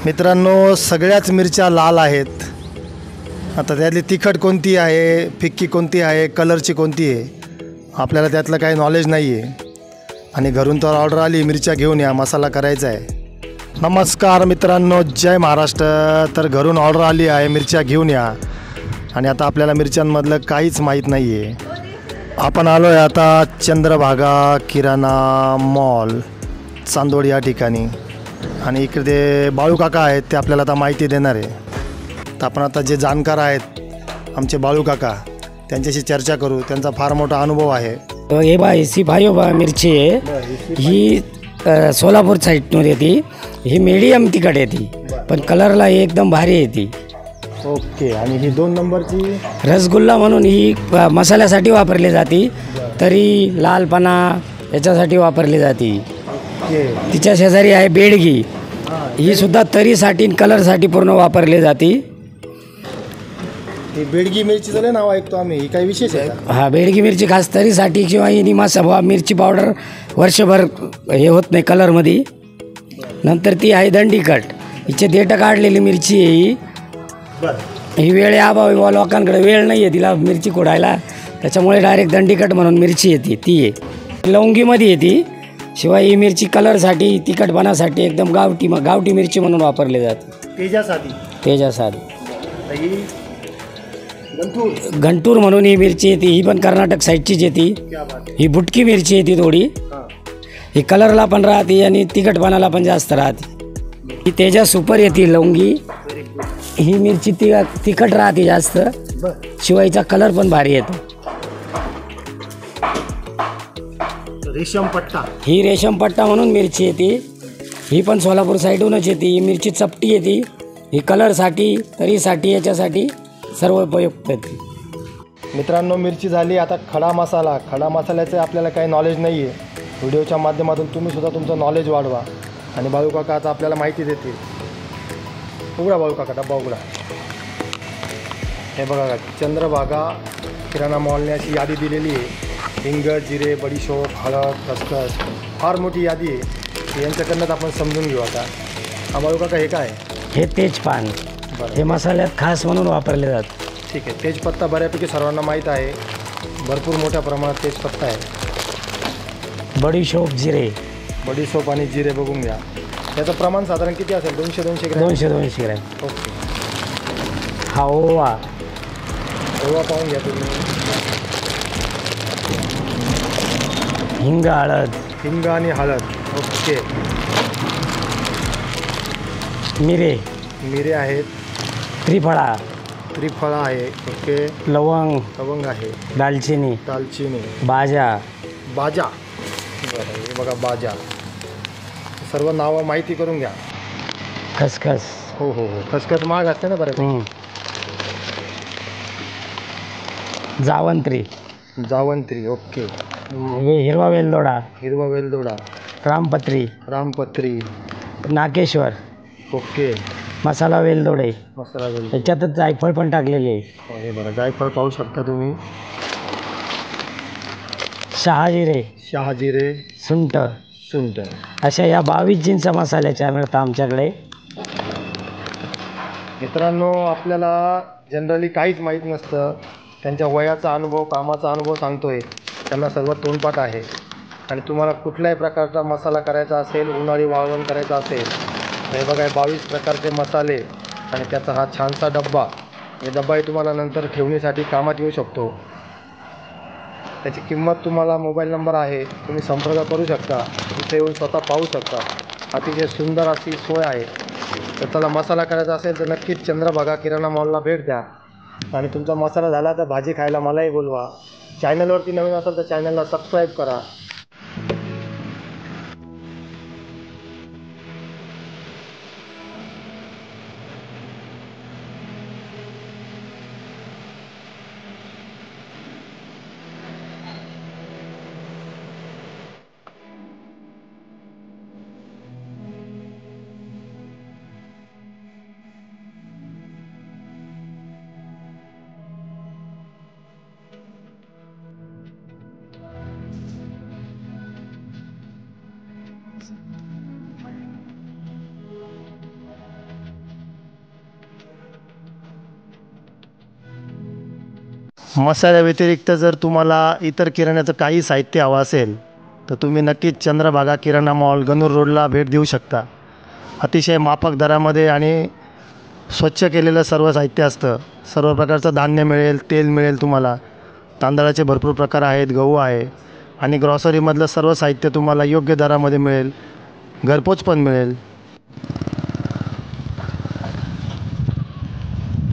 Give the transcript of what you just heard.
मित्रांनो, सगळ्याच मिरच्या लाल आहेत. आता त्यातली तिखट कोणती आहे, फिक्की कोणती आहे, कलरची कोणती आहे, आपल्याला त्यातलं काही नॉलेज नाही आहे. आणि घरून तर ऑर्डर आली, मिरच्या घेऊन या, मसाला करायचा आहे. नमस्कार मित्रांनो, जय महाराष्ट्र. तर घरून ऑर्डर आली आहे, मिरच्या घेऊन या. आणि आता आपल्याला मिरच्यांमधलं काहीच माहीत नाही आहे. आपण आलो आहे आता चंद्रभागा किराणा मॉल चांदोड या ठिकाणी. आणि इकडे बाळू काका आहेत, ते आपल्याला आता माहिती देणार आहे. तर आपण आता जे जाणकार आहेत आमचे बाळू काका, त्यांच्याशी चर्चा करू. त्यांचा फार मोठा अनुभव आहे. हे बा एसी भाई बा मिरची आहे ही सोलापूर साईडमध्ये येते. ही मीडियम तिखट येते, पण कलरला एकदम भारी येते. ओके. आणि ही 2 नंबरची रसगुल्ला म्हणून ही मसाल्यासाठी वापरली जाते, तरी लालपणा याच्यासाठी वापरली जाते. तिच्या शेजारी आहे बेडगी, ही सुद्धा तरीसाठी कलरसाठी पूर्ण वापरली जाते. ही बेडगी मिरचीचं नाव ऐकतो आम्ही, ही काही विशेष आहे? हा, बेडगी मिरची खास तरीसाठी किंवा ही निमासा मिरची पावडर वर्षभर हे होत नाही कलरमध्ये. नंतर ती आहे दंडीकट, हिचे देठ काढलेली मिरची आहे ही. ही वेळ अभावी लोकांकडे वेळ नाही आहे तिला मिरची खोडायला, त्याच्यामुळे डायरेक्ट दंडीकट म्हणून मिरची येते, ती आहे. लवंगीमध्ये येते. शिवाय ही मिरची कलरसाठी तिखटपणासाठी एकदम गावठी मिरची म्हणून वापरली जाते. तेजासाठी घंटूर म्हणून ही मिरची येते. ही पण कर्नाटक साईडचीच येते. ही बुटकी मिरची येते थोडी. ही कलरला पण राहते आणि तिखटपणाला पण जास्त राहते. ही तेजा सुपर येते लवंगी. ही मिरची तिखट राहते जास्त, शिवायचा कलर पण भारी येतो. रेशम पट्टा, ही रेशम पट्टा म्हणून मिरची येते. ही पण सोलापूर साईडहूनच येते. ही मिरची चपटी येते. ही कलरसाठी तरीसाठी याच्यासाठी सर्व उपयुक्त येते. मित्रांनो, मिरची झाली. आता खडा मसाल्याचं आपल्याला काही नॉलेज नाही आहे. व्हिडिओच्या माध्यमातून तुम्ही सुद्धा तुमचं नॉलेज वाढवा. आणि बाळू काका आता आपल्याला माहिती देतील. उघडा बाळू काका, डब्बा उघडा. हे बघा, चंद्रभागा किराणा मॉलने अशी यादी दिलेली आहे. हिंग, जिरे, बडीशोप, हळद, खसखस, फार मोठी यादी आहे. यांच्याकडनंच आपण समजून घेऊ आता. बाळू काका, हे काय? हे तेजपान. हे मसाल्यात खास म्हणून वापरले जातात. ठीक आहे. तेजपत्ता बऱ्यापैकी सर्वांना माहीत आहे. भरपूर मोठ्या प्रमाणात तेजपत्ता आहे. बडीशोप, जिरे. बडीशोप आणि जिरे बघून घ्या. त्याचं प्रमाण साधारण किती असेल? 200 ग्रॅम. 200 ग्रॅम. ओके. हा ओवा पाहून घ्या तुम्ही. हिंग, हळद. हिंग आणि हळद. ओके. मिरे आहेत. त्रिफळा आहे. ओके. लवंग आहे. दालचिनी. बाजा. बरं, हे बघा बाजा. सर्व नावं माहिती करून घ्या. खसखस. हो. खसखस महाग असते ना बरं. जावंत्री. ओके. हिरवा वेलदोडा. रामपत्री. नाकेश्वर. ओके. मसाला वेलदोडे. त्याच्यातच जायफळ पण टाकलेली आहे. हे बघा, जायफळ पाहू शकता तुम्ही. शहाजिरे. सुंठ. अशा या 22 जिन्स मसाल्याच्या मिळतात आमच्याकडे. मित्रांनो, आपल्याला जनरली काहीच माहीत नसतं. त्यांच्या वयाचा अनुभव, कामाचा अनुभव सांगतोय. त्यांना सर्व तोंडपाठ आहे. आणि तुम्हाला कुठल्याही प्रकारचा मसाला करायचा असेल, उन्हाळी वाळवण करायचं असेल, हे बघा 22 प्रकारचे मसाले आणि त्याचा हा छानसा डब्बा. हे डब्बाही तुम्हाला नंतर ठेवणीसाठी कामात येऊ शकतो. त्याची किंमत तुम्हाला मोबाईल नंबर आहे, तुम्ही संपर्क करू शकता. इथे येऊन स्वतः पाहू शकता. अतिशय सुंदर अशी सोय आहे. तर त्याला मसाला करायचा असेल तर नक्कीच चंद्रभागा किराणा मॉलला भेट द्या. आणि तुमचा मसाला झाला तर भाजी खायला मलाही बोलवा. चॅनलवरती नवीन असाल तर चॅनलला सबस्क्राईब करा. मसाल्याव्यतिरिक्त जर तुम्हाला इतर किराण्याचं काही साहित्य हवं असेल तर तुम्ही नक्कीच चंद्रभागा किराणा मॉल गणूर रोडला भेट देऊ शकता. अतिशय माफक दरामध्ये आणि स्वच्छ केलेलं सर्व साहित्य असतं. सर्व प्रकारचं धान्य मिळेल, तेल मिळेल, तुम्हाला तांदळाचे भरपूर प्रकार आहेत, गहू आहे आणि ग्रॉसरीमधलं सर्व साहित्य तुम्हाला योग्य दरामध्ये मिळेल, घरपोच पण मिळेल.